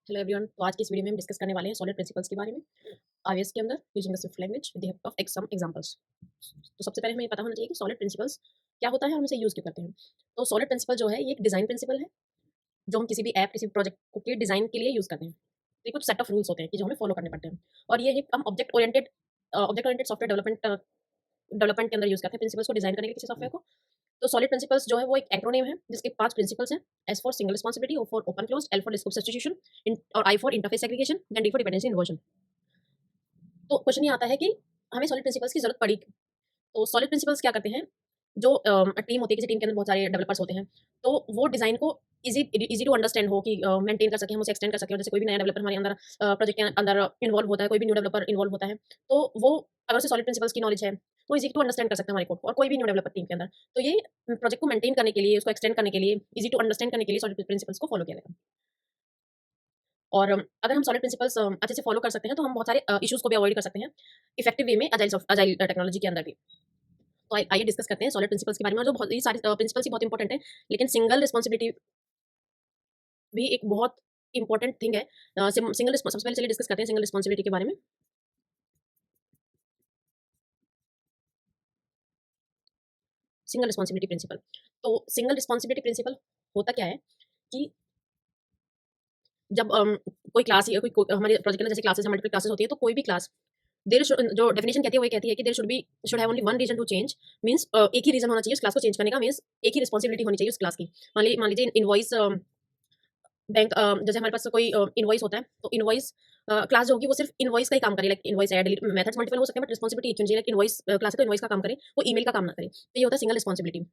Hello everyone. तो आज की इस वीडियो में हम डिस्कस करने वाले हैं सॉलिड प्रिंसिपल्स के बारे में आईएएस के अंदर using the Swift language with the help of some examples. तो सबसे पहले हमें ये पता होना चाहिए कि सॉलिड प्रिंसिपल्स क्या होता है और हम इसे यूज क्यों करते हैं। तो सॉलिड प्रिंसिपल जो है ये एक डिजाइन प्रिंसिपल है जो हम किसी भी ऐप किसी भी प्रोजेक्ट के डिजाइन के लिए यूज करते हैं। तो ये कुछ सेट ऑफ रूल्स होते हैं कि जो हमें फॉलो करने पड़ते हैं और ये हम ऑब्जेक्ट ओरिएंटेड सॉफ्टवेयर डेवलपमेंट के अंदर यूज करते हैं प्रिंसिपल्स को डिजाइन करने के लिए किसी सॉफ्टवेयर को। तो सॉलिड प्रिंसिपल्स जो है वो एक एक्रोनिम है जिसके 5 प्रिंसिपल्स हैं। S for single responsibility, O for open closed, L for scope substitution और I for interface aggregation, then D for dependency inversion. तो क्वेश्चन ये आता है कि हमें सॉलिड प्रिंसिपल्स की जरूरत पड़ी। तो सॉलिड प्रिंसिपल्स क्या करते हैं, जो टीम होती है, किसी टीम के अंदर बहुत सारे डेवलपर्स होते हैं, तो वो डिजाइन को इजी टू अंडरस्टैंड हो कि मेंटेन कर सके, हम उसे एक्सटेंड कर सके। और जैसे कोई भी नया डेवलपर हमारे अंदर प्रोजेक्ट के अंदर इन्वॉल्व होता है, कोई भी न्यू डेवलपर इन्वॉल्व होता है, तो वो अगर उसे सॉलिड प्रिंसिपल्स की नॉलेज है तो इजी टू अंडरस्टैंड कर सकता है हमारे कोड को। और कोई भी न्यू डेवलपर टीम के अंदर, तो ये प्रोजेक्ट को मेंटेन करने के लिए, उसको एक्सटेंड करने के लिए, इजी टू अंडरस्टैंड करने के लिए सॉलिड प्रिंसिपल्स को फॉलो किया जाएगा। और अगर हम सॉलिड प्रिंसिपल्स अच्छे से फॉलो कर सकते हैं तो हम बहुत सारे इश्यूज को भी अवॉइड कर सकते हैं इफेक्टिव वे में अजाइल टेक्नोलॉजी के अंदर भी। तो आइए डिस्कस करते हैं सॉलिड प्रिंसिपल्स के बारे में। और जो बहुत ये सारे प्रिंसिपल्स ही बहुत इंपॉर्टेंट है, लेकिन सिंगल रिस्पॉन्सिबिलिटी भी एक बहुत इंपॉर्टेंट थिंग है। सबसे पहले चलिए डिस्कस करते हैं सिंगल रिस्पॉन्सिबिलिटी के बारे में। Single responsibility principle. तो सिंगल रिस्पॉन्सिबिलिटी प्रिंसिपल होता क्या है कि जब कोई क्लास या हमारे प्रोजेक्ट में जैसे क्लासेस मल्टीपल क्लासेस होती है, तो कोई भी क्लास देर जो डेफिनेशन कहती है वो ये कहती है कि there should have only one reason to change. Means एक ही रीजन होना चाहिए उस क्लास को चेंज करने का। मींस एक ही रिस्पॉन्सिबिलिटी होनी चाहिए उस क्लास की। मान लीजिए इनवॉइस बैंक, जैसे हमारे पास कोई इनवॉइस होता है, तो इनवॉइस क्लास जो होगी वो सिर्फ इनवॉइस का ही काम करे। Like invoice add delete methods multiple हो सकते हैं, बट रिस्पॉन्सिबिलिटी एक होनी चाहिए। लाइक इनवॉइस क्लास है तो इनवॉइस का काम करे, वो ईमेल का काम ना करे। तो ये होता है सिंगल रिस्पॉन्सिबिलिटी।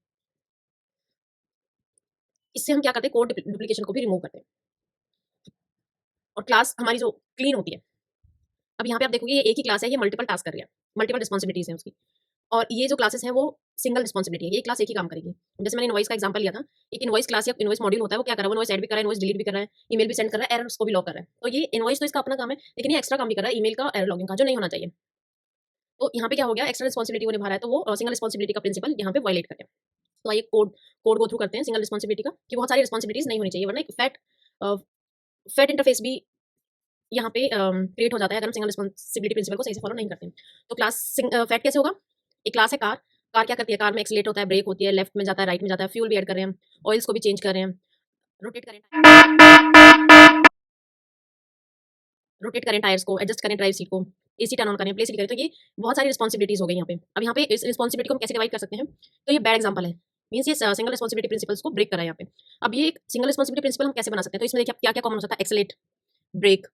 इससे हम क्या करते हैं, कोड डुप्लीकेशन को भी रिमूव करते हैं और क्लास हमारी जो क्लीन होती है। अब यहाँ पे आप देखोगे ये एक ही क्लास है, ये मल्टीपल टास्क कर रही है, मल्टीपल रिस्पॉन्सिबिलिटीज है उसकी। और ये जो क्लासेस हैं वो सिंगल रिस्पॉन्सिबिलिटी है, ये क्लास एक ही काम करेगी। जैसे मैंने इनवॉइस का एग्जांपल लिया था, एक इनवॉइस क्लास या इनवॉइस मॉड्यूल होता है, वो क्या कर रहा है, वो इनवॉइस ऐड भी कर रहा है, इनवॉइस डिलीट भी कर रहा है, ईमेल भी सेंड कर रहा है, एरर्स को भी लॉग कर रहा है। तो ये इनवॉइस तो इसका अपना काम है, लेकिन ये एक्स्ट्रा काम भी कर रहा है ईमेल का एरर लॉगिंग का, जो नहीं होना चाहिए। तो यहाँ पे क्या हो गया, एक्स्ट्रा रिस्पॉन्सिबिलिटी वो निभा रहा है, तो वो सिंगल रिस्पॉन्सिबिलिटी का प्रिंसिपल यहाँ पे वायलेट कर रहा है। तो आइए कोड गो थ्रू करते हैं सिंगल रिस्पॉन्सिबिलिटी का, कि बहुत सारी रिस्पॉन्सिबिलिटीज नहीं होनी चाहिए, वरना एक फैट इंटरफेस भी यहाँ पे क्रिएट हो जाता है अगर हम सिंगल रिस्पॉन्सिबिलिटी प्रिंसिपल को सही से फॉलो नहीं करते हैं। तो क्लास फैट कैसे होगा, एक क्लास है कार। कार क्या करती है, कार में एक्सीलरेट होता है, ब्रेक होती है, लेफ्ट में जाता है, राइट में जाता है, फ्यूल भी ऐड कर रहे हैं, ऑयल्स को भी चेंज कर रहे हैं, रोटेट करें रोटेट करें टायर्स को, एडजस्ट करें ड्राइव सीट को, एसी टर्न ऑन करें, प्ले सीट करें। तो ये बहुत सारी रिस्पॉन्सिबिलिटीज हो गई यहाँ पे। अब यहाँ पे इस रिस्पॉन्सिबिलिटी को हम कैसे डिवाइड कर सकते हैं, तो ये बैड एग्जाम्पल है। मीन्स ये सिंगल रिस्पॉन्सिबिलिटी प्रिंसिपल्स को ब्रेक करा है यहाँ पे। अब ये सिंगल रिस्पॉन्सिबिलिटी प्रिंसिपल हम कैसे बना सकते हैं, तो इसमें देखिए क्या क्या कॉमन हो सकता है, एक्सेलेट, ब्रेक,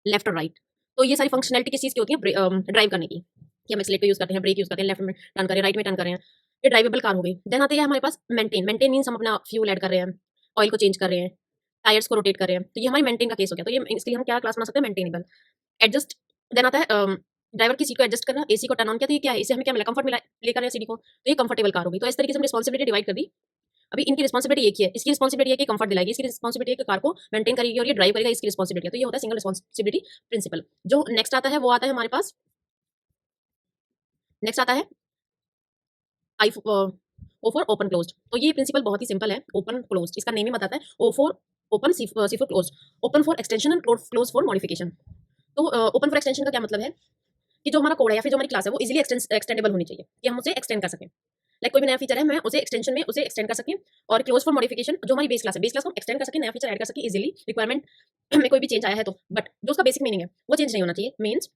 लेफ्ट और राइट। तो ये सारी फंक्शनलिटी किस चीज़ की होती है, ड्राइव करने की, कि हम एक्सेलेट को यूज़ करते हैं, ब्रेक यूज़ करते हैं, लेफ्ट में टर्न करें, राइट में टर्न करें। ये ड्राइवेबल कार हो गई। देन आती है हमारे पास मेंटेन मीन्स हम अपना फ्यूल ऐड कर रहे हैं, ऑयल को चेंज कर रहे हैं, टायर्स को रोटेट कर रहे हैं। तो ये हमारी मेंटेन का केस हो गया। तो ये इसके लिए हम क्या क्लास बना सकते हैं, मेंटेनेबल। एडजस्ट, देन आता है ड्राइवर की सीट को एडजस्ट करना, एसी को टर्न ऑन किया, तो ये क्या है, इससे हमें क्या मिला, कंफर्ट मिला, प्ले कर रहे हैं सीडी को, तो ये कंफर्टेबल कार होगी। तो इस तरीके से हम रिस्पॉन्सिबिलिटी डिवाइड कर दी। अभी इनकी रिस्पॉन्सिबिलिटी एक ही है, इसकी रिस्पॉन्सिबिलिटी है कि कंफर्ट दिलाएगी, इसकी रिस्पॉन्सिबिलिटी है कि कार को मेंटेन करेगी और ये ड्राइव करेगा, इसकी रिस्पॉन्सिबिलिटी है। तो ये होता है सिंगल रिस्पॉन्सिबिलिटी प्रिंसिपल। जो नेक्स्ट आता है वो आता है हमारे पास, नेक्स्ट आता है I O for open closed. तो ये प्रिंसिपल बहुत ही सिंपल है, ओपन क्लोज्ड, इसका नेम ही बताता है। O for open, C for closed, open for extension and close for modification. तो ओपन फॉर एक्सटेंशन का क्या मतलब है कि जो हमारा कोड है या फिर जो हमारी क्लास है वो इजीली एक्सटेंडेबल होनी चाहिए, कि हम उसे एक्सटेंड कर सकें। लाइक कोई भी नया फीचर है, मैं उसे एक्सटेंशन में उसे एक्सटेंड कर सकें। और क्लोज फॉर मॉडिफिकेशन, जो हमारी बेस क्लास है, बेस क्लास को हम एक्सटेंड कर सकें, नया फीचर ऐड कर सकें इजीली, रिक्वायरमेंट में कोई भी चेंज आया है तो। बट जो उसका बेसिक मीनिंग है वो चेंज नहीं होना चाहिए। मीन्स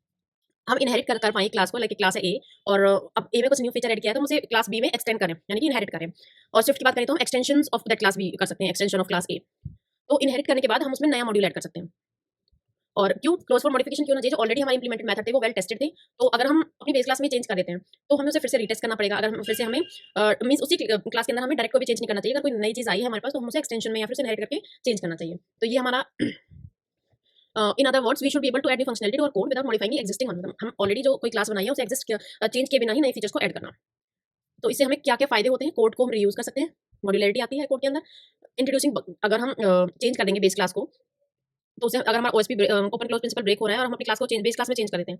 हम इनहेरिट कर पाएँ क्लास को, लाइक क्लास है ए, और अब ए में कुछ न्यू फीचर ऐड किया है तो हम उसे क्लास बी में एक्सटेंड करें, यानी कि इनहेरिट करें। और स्विफ्ट की बात करें तो हम एक्सटेंशंस ऑफ दैट क्लास बी कर सकते हैं, एक्सटेंशन ऑफ क्लास ए। तो इनहेरिट करने के बाद हम उसमें नया मॉड्यूल ऐड कर सकते हैं। और क्यों क्लोज फॉर मॉडिफिकेशन क्यों होना चाहिए, जो ऑलरेडी हमारे इंप्लीमेंटेड मेथड थे वो वेल टेस्टेड थे। तो अगर हम अपनी बेस क्लास में चेंज कर देते हैं तो हमें उसे फिर से रीटेस्ट करना पड़ेगा। अगर हम फिर से हमें मींस उसी क्लास के अंदर हमें डायरेक्ट कोई भी चेंज नहीं करना चाहिए। अगर कोई नई चीज़ आई है हमारे पास तो हम उसे एक्सटेंशन में या फिर उसे इनहेरिट करके चेंज करना चाहिए। तो ये हमारा in other words we should be able to add new functionality to our code without modifying existing one. हम ऑलरेडी जो कोई क्लास बनाई है उसे चेंज किए बिना ही नए फीचर्स को ऐड करना। तो इससे हमें क्या क्या फायदे होते हैं, कोड को हम रीयूज कर सकते हैं, मॉड्यूलरिटी आती है कोड के अंदर। इंट्रोड्यूसिंग, अगर हम चेंज कर देंगे बेस क्लास को, तो उसे अगर हमारा OCP open close principle break हो रहा है और हम अपनी क्लास को बेस क्लास में चेंज कर देते हैं,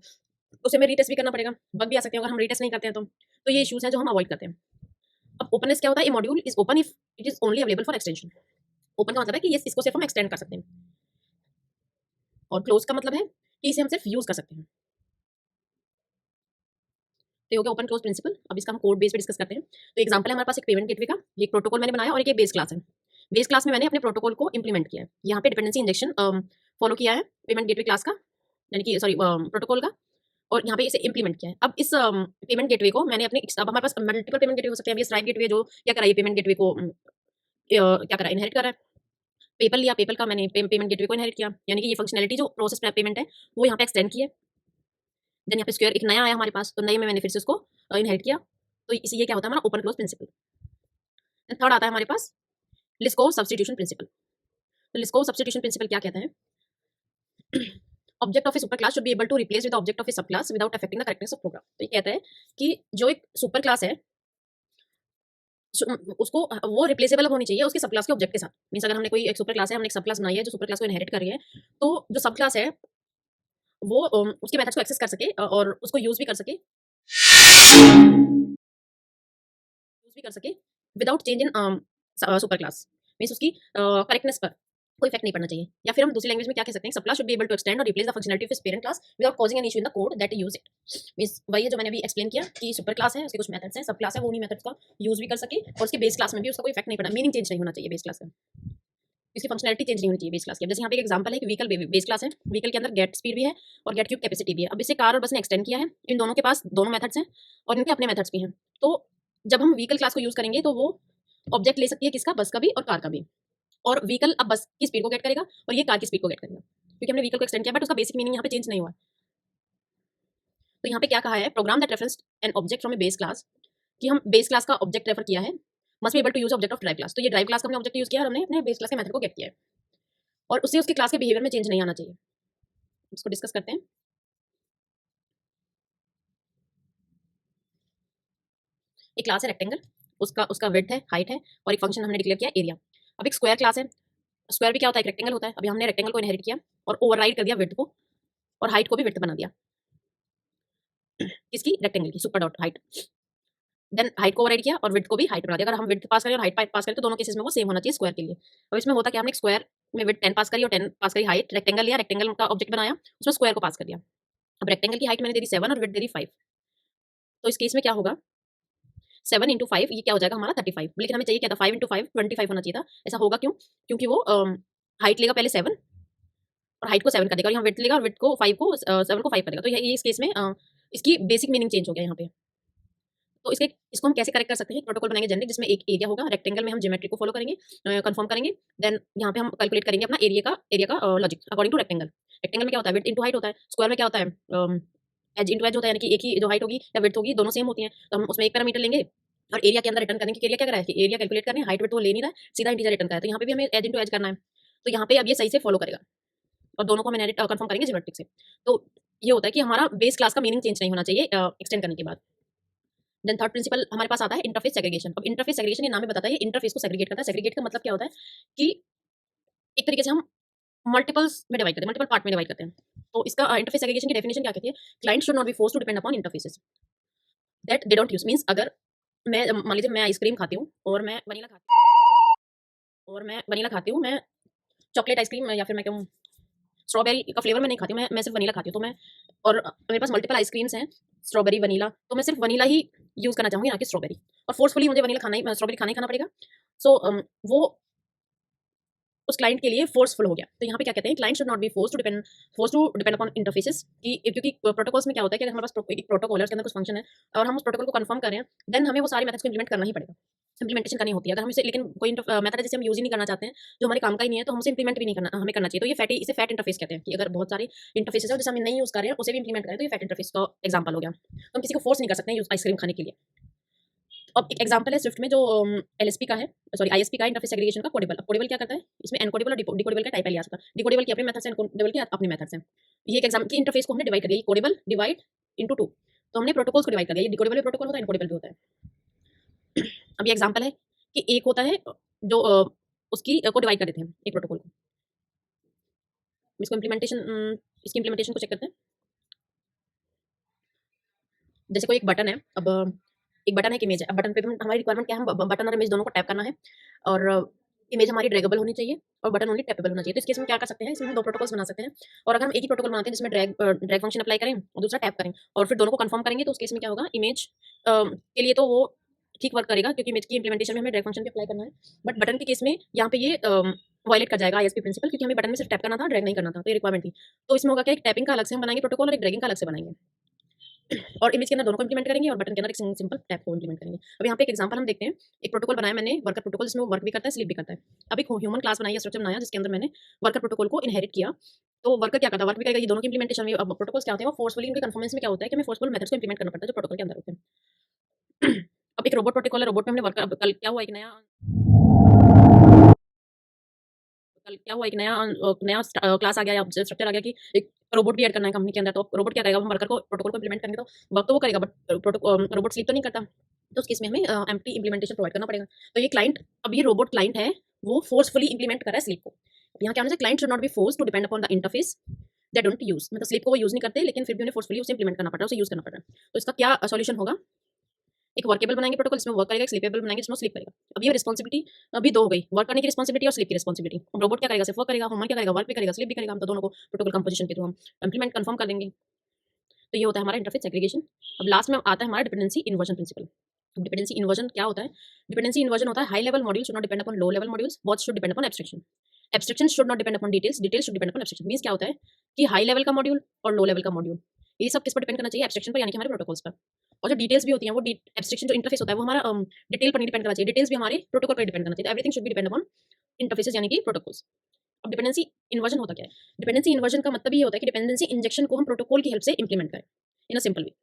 तो उसे हमें रीटेस्ट भी करना पड़ेगा, बग भी आ सकते हैं अगर हम रीटेस्ट नहीं करते हैं तो ये इश्यूज हैं जो हम अवॉइड करते हैं। अब ओपननेस क्या होता है, a module is open if it is only available for extension. Open का मतलब है कि ये इसको सिर्फ हम एक्सटेंड कर सकते हैं। और क्लोज का मतलब है कि इसे हम सिर्फ यूज कर सकते हैं। तो ये हो गया ओपन क्लोज प्रिंसिपल। अब इसका हम कोड बेस पे डिस्कस करते हैं। तो एग्जांपल है हमारे पास एक पेमेंट गेटवे का, ये एक प्रोटोकॉल मैंने बनाया और एक बेस क्लास है। बेस क्लास में मैंने अपने प्रोटोकॉल को इंप्लीमेंट किया है। यहाँ पे डिपेंडेंसी इंजेक्शन फॉलो किया है पेमेंट गेटवे क्लास का, यानी कि सॉरी प्रोटोकॉल का, और यहाँ पे इसे इंप्लीमेंट किया है। अब इस पेमेंट गेटवे को मैंने अपने, अब हमारे पास मल्टीपल पेमेंट गेटवे हो सकते हैं। अब ये स्ट्राइप गेटवे जो क्या करा, ये पेमेंट गेटवे को क्या करा, इनहेरिट करा है। पेपल लिया, पेपल का मैंने पेमेंट गेटवे को इनहेरिट किया, यानी कि ये फंक्शनैलिटी जो प्रोसेस पेमेंट है वो यहाँ पे एक्सटेंड की है। देन यहाँ पे स्क्वायर एक नया आया हमारे पास, तो नए में मैंने फिर से उसको इनहेरिट किया। तो इसी ये क्या होता है हमारा ओपन क्लोज प्रिंसिपल। थर्ड आता है हमारे पास लिस्कोव सब्स्टिट्यूशन प्रिंसिपल। तो लिस्कोव सब्स्टिट्यूशन प्रिंसिपल क्या कहता है, object of a super class should be able to replace with object of a sub class without affecting the correctness of program. तो ये कहता है कि जो एक सुपर क्लास है उसको वो रिप्लेसेबल होनी चाहिए उसके सब क्लास के ऑब्जेक्ट के साथ। मींस अगर हमने कोई एक सुपर क्लास है, हमने एक सब क्लास बनाई है जो सुपर क्लास को इनहेरिट कर रही है, तो जो सब क्लास है वो उसके मेथड्स को एक्सेस कर सके और उसको यूज भी कर सके, without change in super class. Means उसकी करेक्टनेस पर कोई इफेक्ट नहीं पड़ना चाहिए। या फिर हम दूसरी लैंग्वेज में क्या कह सकते हैं, sub class should be able to extend और replace the functionality of its parent class without causing an issue in the code that use it. Means वही है जो मैंने अभी एक्सप्लेन किया कि सुपर क्लास है, उसके कुछ मेथड्स हैं, सब क्लास है वो उन्हीं मेथड्स का यूज भी कर सके और उसके बेस क्लास में भी उसका कोई इफेक्ट नहीं पड़ा, मीनिंग चेंज नहीं होना चाहिए बेस क्लास का, इसकी फंक्शनैलिटी चेंज नहीं होनी चाहिए बेस क्लास की। अब जैसे यहाँ पे एक एग्जांपल है कि व्हीकल बेस क्लास है, व्हीकल के अंदर गेट स्पीड भी है और गेट क्यूब कैपेसिटी भी है। अब इसे कार और बस ने एक्सटेंड किया है, इन दोनों के पास दोनों मेथड्स हैं और इनके अपने मेथड्स भी हैं। तो जब हम व्हीकल क्लास को यूज करेंगे तो वो ऑब्जेक्ट ले सकती है किसका, बस का भी और कार का भी। और व्हीकल अब बस की स्पीड को गेट करेगा और ये कार की स्पीड को गेट करेगा, क्योंकि हमने व्हीकल को एक्सटेंड किया बट उसका बेसिक मीनिंग यहाँ पे चेंज नहीं हुआ। तो यहाँ पे क्या कहा है, program that reference an object from a base class, कि हम बेस क्लास का ऑब्जेक्ट रेफर किया है, must be able to use object of drive class. तो ये ड्राइव क्लास का हमने ऑब्जेक्ट यूज किया और हमने अपने बेस क्लास के मेथड को गेट किया है और उससे उसकी क्लास के बिहेवियर में चेंज नहीं आना चाहिए। इसको डिस्कस करते हैं। एक क्लास है रेक्टेंगल, उसका उसका विड्थ है, हाइट है और एक फंक्शन हमने डिक्लेयर किया एरिया। अब एक स्क्वायर क्लास है, स्क्वायर भी क्या होता है, एक रेक्टेंगल होता है। अभी हमने रेक्टेंगल को इनहेरिट किया और ओवरराइड कर दिया विड्थ को और हाइट को भी विड्थ बना दिया, किसकी, रेक्टेंगल की, super dot height. Then height को ओवरराइड किया और विड्थ को भी हाइट बना दिया। अगर हम विड्थ पास करें और हाइट पास करें तो दोनों केसेस में वो सेम होना चाहिए स्क्वायर के लिए। अब इसमें होता क्या, हमने एक स्क्वायर में विड्थ 10 पास करी और 10 पास करी हाइट, रेक्टेंगल लिया, रेक्टेंगल का ऑब्जेक्ट बनाया, उसमें स्क्वायर को पास कर दिया। अब रेक्टेंगल की हाइट मैंने दे दी 7 और विड्थ दे दी 5। तो इस केस में क्या होगा, 7 इंटू 5 ये क्या हो जाएगा हमारा 35। लेकिन हमें चाहिए क्या था, 5 इंटू 5 25 होना चाहिए था। ऐसा होगा क्यों, क्योंकि वो हाइट लेगा पहले 7 और हाइट को 7 कर देगा और यहाँ विड्थ लेगा और विड्थ को 5 को 7 को 5 कर देगा। तो ये इस केस में इसकी बेसिक मीनिंग चेंज हो गया यहाँ पे। तो इसको हम कैसे करेक्ट कर सकते हैं, प्रोटोकॉल बनाएंगे जनरिक, जिसमें एक एरिया होगा, रेक्टेंगल में हम ज्योमेट्री को फॉलो करेंगे, कंफर्म करेंगे। देन यहाँ पे हम कैलकुलेट करेंगे अपना एरिया का logic according to rectangle. Rectangle में क्या होता है, विड्थ इंटू हाइट होता है, स्क्वायर में क्या होता है, एज इंटू एज होता है, यानी कि एक ही जो हाइट होगी या विड्थ होगी दोनों सेम होती हैं। तो हम उसमें एक पैरामीटर लेंगे और एरिया के अंदर रिटर्न करने की, एरिया क्या कर रहा है कि एरिया कैलकुलेट करने, हाइट विड्थ वो ले नहीं रहा है, सीधा इंटीजर रिटर्न कर रहा है। तो यहाँ पे भी हमें एज इंटू एज करना है, तो यहाँ पे अब ये सही से फॉलो करेगा और दोनों को हम कंफर्म करेंगे ज्योमेट्रिक से। तो ये होता है कि हमारा बेस क्लास का मीनिंग चेंज नहीं होना चाहिए एक्सटेंड करने के बाद। देन थर्ड प्रिंसिपल हमारे पास आता है इंटरफेस सेग्रीगेशन। अब इंटरफेस सेग्रीगेशन ये नाम ही बताता है, ये इंटरफेस को सेग्रीगेट करता है। सेग्रीगेट का मतलब क्या होता है कि एक तरीके से हम मल्टीपल्स में डिवाइड करते हैं, मल्टीपल पार्ट में डिवाइड करते हैं। तो इसका इंटरफेस सेग्रीगेशन की डेफिनेशन क्या कहती है, client should not be forced to depend upon interfaces that they don't use. Means अगर मैं मान लीजिए मैं आइसक्रीम खाती हूँ और मैं वनीला खाती हूँ, मैं चॉकलेट आइसक्रीम या फिर मैं कहूँ स्ट्रॉबेरी का फ्लेवर मैं नहीं खाती हूँ, मैं सिर्फ वनीला खाती हूँ। तो मैं और मेरे पास मल्टीपल आइसक्रीम्स हैं, स्ट्रॉबेरी वनीला, तो मैं सिर्फ वनीला ही यूज़ करना चाहूँगी, ना कि स्ट्रॉबेरी। और फोर्सफुली मुझे वनीला खाना ही, स्ट्रॉबेरी खाना ही खाना पड़ेगा। सो वो उस क्लाइंट के लिए फोर्सफुल हो गया। तो यहाँ पे क्या कहते हैं, client should not be force to depend upon interfaces, कि क्योंकि प्रोटोकॉल्स में क्या होता है कि अगर हमारे पास एक प्रोटोकॉल है, उसके अंदर कुछ फंक्शन है और हम उस प्रोटोकॉल को कंफर्म कर रहे हैं, देन हमें वो सारे मेथड्स को इंप्लीमेंट करना ही पड़ेगा, इंप्लीमेंटेशन करनी होती है। अगर हम इसे, लेकिन कोई मेथड है जिसे हम यूज ही नहीं करना चाहते हैं, जो हमारे काम का ही नहीं है, तो हम उसे इंप्लीमेंट भी नहीं करना, हमें करना चाहिए। तो ये इसे फैट इंटरफेस कहते हैं कि अगर बहुत सारे इंटरफेसेस है जिसे हम नहीं यूज कर रहे हैं उसे भी इंप्लीमेंट करें, तो ये फैट इंटरफेस का एग्जाम्पल हो गया। तो हम किसी को फोर्स नहीं कर सकते हैं आइसक्रीम खाने के लिए। अब एक एग्जांपल है स्विफ्ट में जो एलएसपी का है, सॉरी आईएसपी का, इंटरफेस सेग्रीगेशन का, कोडेबल। अब कोडेबल क्या करता है, इसमें एनकोडेबल और डिकोडेबल का टाइप है लिया सकता है। डिकोडेबल के अपने मेथड्स हैं, एनकोडेबल के अपने मेथड्स हैं। ये एक एग्जांपल की इंटरफेस को हमने डिवाइड कर दिया, कोडेबल डिवाइड इनटू 2। तो हमने प्रोटोकॉल्स को डिवाइड कर दिया, ये डिकोडेबल भी प्रोटोकॉल होता है, एनकोडेबल भी होता है। अब ये एग्जांपल है कि एक होता है जो उसकी को डिवाइड कर देते हैं एक प्रोटोकॉल को। इसको इसकी इंप्लीमेंटेशन को चेक करते हैं। जैसे कोई एक बटन है, अब एक बटन है, एक इमेज है। अब बटन पे भी हमारी रिक्वायरमेंट क्या है, हम बटन और इमेज दोनों को टैप करना है और इमेज हमारी ड्रैगेबल होनी चाहिए और बटन ओनली टैपेबल होना चाहिए। तो इस केस में क्या कर सकते हैं, इसमें हम 2 प्रोटोकॉल्स बना सकते हैं और अगर हम एक ही प्रोटोकॉल बनाते हैं जिसमें ड्रैग फंक्शन अप्लाई करें और दूसरा टैप करें और फिर दोनों को कंफर्म करेंगे, तो उस केस में क्या होगा, इमेज के लिए तो वो ठीक वर्क करेगा क्योंकि इमेज की इंप्लीमेंटेशन में हमें ड्रैग फंक्शन भी अप्लाई करना है। बट बटन के केस में यहाँ पे ये वायलेट कर जाएगा आईएसपी प्रिंसिपल, क्योंकि हमें बटन में सिर्फ टैप करना था, ड्रैग नहीं करना था, तो ये रिक्वायरमेंट थी। तो इसमें होगा क्या, एक टैपिंग का अलग से हम बनाएंगे प्रोटोकॉल और एक ड्रैगिंग का अलग से बनाएंगे और इमेज के अंदर दोनों को इंप्लीमेंट करेंगे और बटन के अंदर एक सिंपल टैप को इंप्लीमेंट करेंगे। अब यहाँ पे एक एग्जांपल हम देखते हैं। एक प्रोटोकॉल बनाया मैंने, वर्कर प्रोटोकॉल, जिसमें वो वर्क भी करता है, स्लीप भी करता है। अब एक ह्यूमन क्लास बनाई है, स्ट्रक्चर बनाया, जिसके अंदर मैंने वर्कर प्रोटोकॉल को इनहेरिट किया। तो वर्कर क्या करता है, वर्क भी करेगा, ये दोनों की इंप्लीमेंटेशन में। अब प्रोटोकॉल्स क्या होते हैं, वो फोर्सफुली उनके कन्फर्मेंस में क्या होता है कि हमें फोर्सफुल मेथड्स को इंप्लीमेंट करना पड़ता है जो प्रोटोकॉल के अंदर होते हैं। अब एक रोबोट प्रोटोकॉल है, रोबोट में हमने वर्कर, अब कल क्या हुआ, एक नया नया क्लास आ गया या स्ट्रक्चर आ गया कि एक रोबोट भी ऐड करना है कंपनी के अंदर। तो रोबोट क्या करेगा, हम वर्कर को प्रोटोकॉल को इंप्लीमेंट करेंगे तो वर्क तो वो करेगा, बट रोबोट स्लीप तो नहीं करता। तो उस केस में हमें एम्प्टी इंप्लीमेंटेशन प्रोवाइड करना पड़ेगा। तो ये क्लाइंट, अब ये रोबोट क्लाइंट है, वो फोर्सफुली इंप्लीमेंट कर रहा है स्लीप को। अब यहाँ क्या होना चाहिए, client should not be force to depend upon the interface they don't use, मतलब स्लीप को वो यूज नहीं करते लेकिन फिर भी उन्हें फोर्सफुली उसे इंप्लीमेंट करना पड़ रहा है, उसे यूज करना पड़ रहा है। तो इसका क्या सॉल्यूशन होगा, एक वर्केबल बनाएंगे प्रोटोकॉल जिसमें वर्क करेगा, एक स्लीपेबल बनाएंगे जिसमें स्लीप करेगा। अब ये रिस्पॉन्सिबिलिटी अभी दो हो गई, वर्क करने की रिस्पॉन्सिबिलिटी और स्लीप की रिस्पॉन्सिबिलिटी। अब रोबोट क्या करेगा, सिर्फ वर्क करेगा, ह्यूमन क्या करेगा, वर्क भी करेगा, स्लीप भी करेगा। हम तो दोनों को प्रोटोकॉल कंपोजिशन के थ्रू हम इंप्लीमेंट कंफर्म कर लेंगे। तो ये होता है हमारा इंटरफेस सेग्रीगेशन। अब लास्ट में आता है हमारा डिपेंडेंसी इन्वर्जन प्रिंसिपल। अब डिपेंडेंसी इन्वर्जन क्या होता है, डिपेंडेंसी इन्वर्जन होता है high level module should not depend upon low level modules, both should depend upon abstraction. Abstraction should not depend upon details, details should depend upon abstraction. Means क्या होता है कि high level का module और low level का module, ये सब किस पर डिपेंड करना चाहिए, एब्स्ट्रैक्शन पर, यानी कि हमारे प्रोटोकॉल्स पर। और जो डिटेल्स भी होती हैं, वो एब्स्ट्रैक्शन जो इंटरफेस होता है वो हमारा डिटेल पर नहीं डिपेंड करना चाहिए, डिटेल्स भी हमारे प्रोटोकॉल पर डिपेंड करना चाहिए। Everything should be depend upon interfaces यानी कि प्रोटोकॉल्स। अब डिपेंडेंसी इन्वर्जन होता क्या है, डिपेंडेंसी इन्वर्जन का मतलब ये होता है कि डिपेंडेंसी इंजेक्शन को हम प्रोटोकॉल की हेल्प से इंप्लीमेंट करें इन अ सिंपल वे।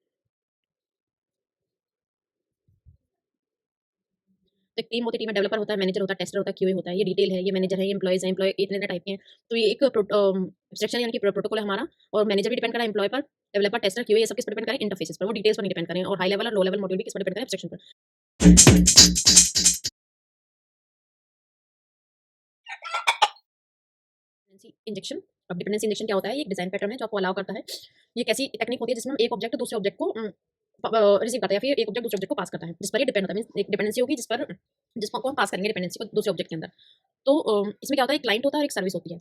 तो एक टीम होती है, टीम में डेवलपर होता है, मैनेजर होता है, टेस्टर होता है, क्यूए होता है, ये डिटेल है, ये मैनेजर है, ये एम्प्लॉइज है, एम्प्लॉय इतने टाइप के हैं। तो ये एक एब्स्ट्रैक्शन यानी कि प्रोटोकॉल है हमारा, और मैनेजर भी डिपेंड कर रहा है एम्प्लॉय पर, डेवलपर, टेस्टर, क्यूए, ये सब किस पर डिपेंड करें, इंटरफेसेस पर, वो डिटेल्स पर नहीं डिपेंड करें। और हाई लेवल और लो लेवल मॉड्यूल भी किस पर डिपेंड करें, एब्स्ट्रैक्शन पर। Dependency injection. अब डिपेंडेंसी इंजेक्शन क्या होता है, ये एक डिजाइन पैटर्न है जो आपको अलाउ करता है। ये एक ऐसी टेक्निक होती है जिसमें हम एक ऑब्जेक्ट दूसरे ऑब्जेक्ट को रिसीव करता है, या फिर एक ऑब्जेक्ट दूसरे ऑब्जेक्ट को पास करता है, जिस पर ये डिपेंड होता है। मींस एक डिपेंडेंसी होगी जिसको हम पास करेंगे डिपेंडेंसी को दूसरे ऑब्जेक्ट के अंदर। तो इसमें क्या होता है, एक क्लाइंट होता है और एक सर्विस होती है।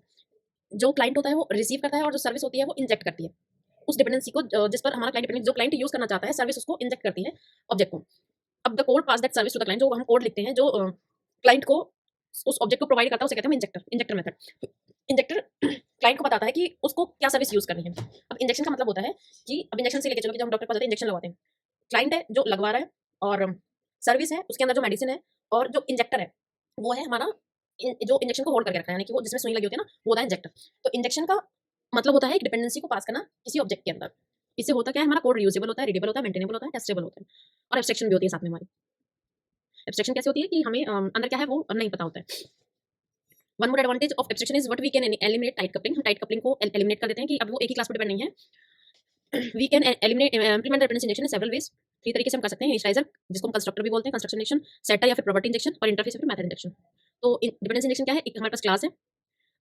जो क्लाइंट होता है वो रिसीव करता है और जो सर्विस होती है वो इंजेक्ट करती है उस डिपेंडेंसी को, जिस पर हमारा क्लाइंट डिपेंडेंसी, जो क्लाइंट यूज करना चाहता है, सर्विस उसको इंजेक्ट करती है ऑब्जेक्ट को। अब the code pass that service to the client, जो हम कोड लिखते हैं जो क्लाइंट को उस ऑब्जेक्ट को प्रोवाइड करता है, उसे कहते हैं injector, injector method. Injector client को बताता है कि उसको क्या सर्विस यूज करनी है। अब इंजेक्शन का मतलब होता है कि, अब इंजेक्शन से लेके चलो कि जब हम डॉक्टर के पास जाते हैं इंजेक्शन लगवाते हैं, क्लाइंट है जो लगवा रहा है और सर्विस है उसके अंदर जो मेडिसिन है, और जो इंजेक्टर है वो है हमारा जो इंजेक्शन को होल्ड करके रखा है, यानी कि वो जिसमें सुई लगी होती है ना, वो होता है इंजेक्टर। तो इंजेक्शन का मतलब होता है एक डिपेंडेंसी को पास करना किसी ऑब्जेक्ट के अंदर। इससे होता क्या है, हमारा कोड रीयूजेबल होता है, रीडेबल होता है, मेंटेनेबल होता है, टेस्टेबल होता है, और एब्स्ट्रैक्शन भी होती है साथ में हमारी। एब्स्ट्रैक्शन कैसे होती है कि हमें अंदर क्या है वो नहीं पता होता है। One more advantage of abstraction is what we can eliminate tight coupling. हम टाइट कपलिंग को एलिमिनेट कर देते हैं कि अब वो एक ही क्लास पर डिपेंड नहीं है। We can eliminate implement dependency injection in several ways. 3 तरीके से हम कर सकते हैं। इनिशियलाइजर, जिसको हम कंस्ट्रक्टर भी बोलते हैं, कंस्ट्रक्शन इंजेक्शन, सेटर या फिर प्रॉपर्टी इंजेक्शन, और इंटरफेस या फिर मेथड इंजेक्शन। तो डिपेंडेंसी इंजेक्शन क्या है, एक हमारे पास क्लास है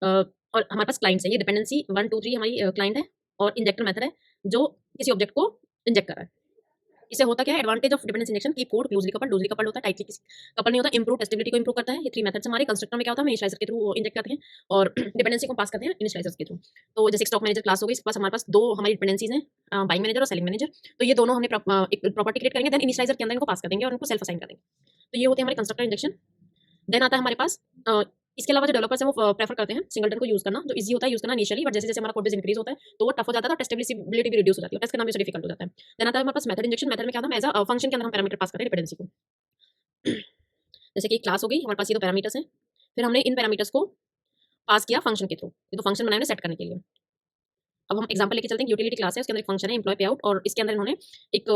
और हमारे पास क्लाइंट्स है। ये डिपेंडेंसी 1 2 3 हमारी क्लाइंट है, और इंजेक्टर मेथड है जो किसी ऑब्जेक्ट को इंजेक्ट कर रहा है। इससे होता क्या है, advantage of dependency injection, keep code closely coupled, loosely coupled होता है, टाइटली कपल नहीं होता, इंप्रूव टेस्टेबिलिटी को इंप्रूव करता है। ये 3 मेथड्स हमारे कंस्ट्रक्टर में क्या होता है, हम इनिशियलाइजर के थ्रू इंजेक्ट करते हैं और डिपेंडेंसी को पास करते हैं इनिशियलाइजर्स के थ्रू। तो जैसे स्टॉक मैनेजर क्लास हो गई, इसके पास हमारे पास 2 हमारी डिपेंडेंसीज हैं, बाइंग मैनेजर और सेलिंग मैनेजर। तो ये दोनों हमने एक प्रॉपर्टी क्रिएट करेंगे, देन इनिशियलाइजर के अंदर इनको पास कर देंगे और इनको सेल्फ असाइन कर देंगे। तो ये होते हैं हमारे कंस्ट्रक्टर इंजेक्शन। देन आता है हमारे पास इसके अलावा जो डेवलपर्स हैं वो प्रेफर करते हैं सिंगलटन को यूज करना, जो इजी होता है यूज करना इनिशियली, बट जैसे जैसे हमारा कोड बेस इंक्रीज होता है तो वो टफ हो जाता है, तो टेस्टेबिलिटी भी रिड्यूस हो जाती है, टेस्ट करना भी उससे डिफिकल्ट हो जाता है। देन आता है हमारे पास मेथड इंजेक्शन। मेथड में क्या होता है, एज अ फंक्शन के अंदर हम पैरामीटर पास करते हैं डिपेंडेंसी को। जैसे कि क्लास हो गई हमारे पास, ये तो पैरामीटर्स हैं, फिर हमने इन पैरामीटर्स को पास किया फंक्शन के थ्रू। ये तो फंक्शन बनाए सेट करने के लिए। अब हम एग्जांपल लेके चलते हैं, यूटिलिटी क्लास है, उसके अंदर एक फंक्शन है एम्प्लॉय पे आउट, और इसके अंदर इन्होंने एक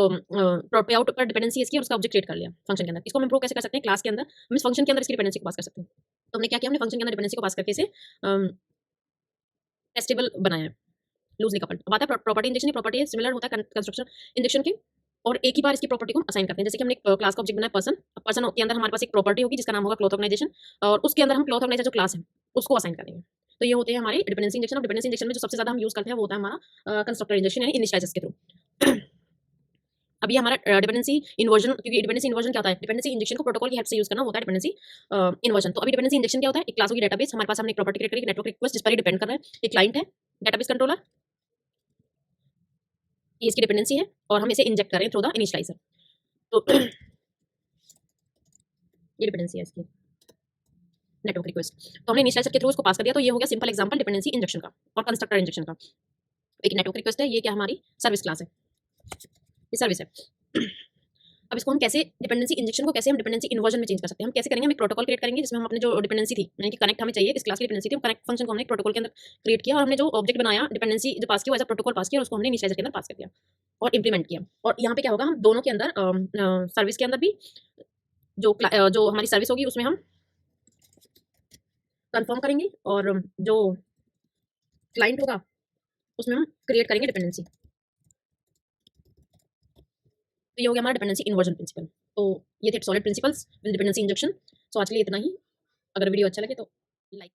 पे आउट पर डिपेंडेंसी इसकी और उसका ऑब्जेक्ट क्रिएट कर लिया फंक्शन के अंदर। इसको हम इंप्रूव कैसे कर सकते हैं, क्लास के अंदर हम इस फंक्शन के अंदर इसकी डिपेंडेंसी को पास कर सकते हैं। तो हमने क्या किया, हमने फंक्शन के अंदर डिपेंडेंसी को पास करके इसे टेस्टेबल बनाया है, लूजली कपल्ड। अब आता है प्रॉपर्टी इंजेक्शन। प्रॉपर्टी सिमिलर होता है कंस्ट्रक्शन इंजेक्शन के, और एक ही बार इसकी प्रॉपर्टी को असाइन करते हैं। जैसे कि हमने एक क्लास का ऑब्जेक्ट बनाया पर्सन, पर्सन के अंदर हमारे पास एक प्रॉपर्टी होगी जिसका नाम होगा क्लॉथ ऑर्गेनाइजेशन, और उसके अंदर हम क्लॉथ ऑर्गेनाइजर जो क्लास है उसको असाइन करेंगे। तो ये होते हैं हमारे डिपेंडेंसी इंजेक्शन। और डिपेंडेंसी इंजेक्शन में जो सबसे ज्यादा हम यूज करते हैं वो होता है हमारा कंस्ट्रक्टर इंजेक्शन यानी इनिशियलाइजर्स के थ्रू। अभी हमारा डिपेंडेंसी इन्वर्जन, क्योंकि डिपेंडेंसी इन्वर्जन क्या होता है, डिपेंडेंसी इंजेक्शन को प्रोटोकॉल की हेल्प से यूज करना होता है डिपेंडेंसी इन्वर्जन। तो अभी डिपेंडेंसी इंजेक्शन क्या होता है, एक क्लास होगी डेटाबेस, हमारे पास हमने एक प्रॉपर्टी क्रिएट करी, नेटवर्क रिक्वेस्ट जिस पर ही डिपेंड कर रहा है, एक क्लाइंट है डेटाबेस कंट्रोलर, ये इसकी डिपेंडेंसी है और हम इसे इंजेक्ट करें थ्रू द इनिशियलाइजर। तो ये डिपेंडेंसी है इसकी नेटवर्क रिक्वेस्ट। तो हमने इनिशियलाइजर के थ्रू इसको पास कर दिया, तो ये हो गया सिंपल एग्जांपल डिपेंडेंसी इंजेक्शन का और कंस्ट्रक्टर इंजेक्शन का। एक नेटवर्क रिक्वेस्ट है, ये क्या हमारी सर्विस क्लास है, ये सर्विस है। अब इसको हम कैसे डिपेंडेंसी इंजेक्शन को कैसे हम डिपेंडेंसी इन्वर्जन में चेंज कर सकते हैं, हम कैसे करेंगे, हम एक प्रोटोकॉल क्रिएट करेंगे जिसमें हम अपने जो डिपेंडेंसी थी, यानी कि कनेक्ट हमें चाहिए, इस क्लास की डिपेंडेंसी थी, हम कनेक्ट फंक्शन को हमने एक प्रोटोकॉल के अंदर क्रिएट किया और हमने जो ऑब्जेक्ट बनाया डिपेंडेंसी जो पास किया एज अ प्रोटोकॉल पास किया और उसको हमने इनिशियलाइजर के अंदर पास कर दिया और इंप्लीमेंट किया। और यहाँ पे क्या होगा, हम दोनों के अंदर सर्विस के अंदर भी जो हमारी सर्विस होगी उसमें हम कंफर्म करेंगे और जो क्लाइंट होगा उसमें हम क्रिएट करेंगे डिपेंडेंसी। तो ये हो गया हमारा डिपेंडेंसी इन्वर्जन प्रिंसिपल। तो ये थे SOLID principles with dependency injection. So आज के लिए इतना ही। अगर वीडियो अच्छा लगे तो लाइक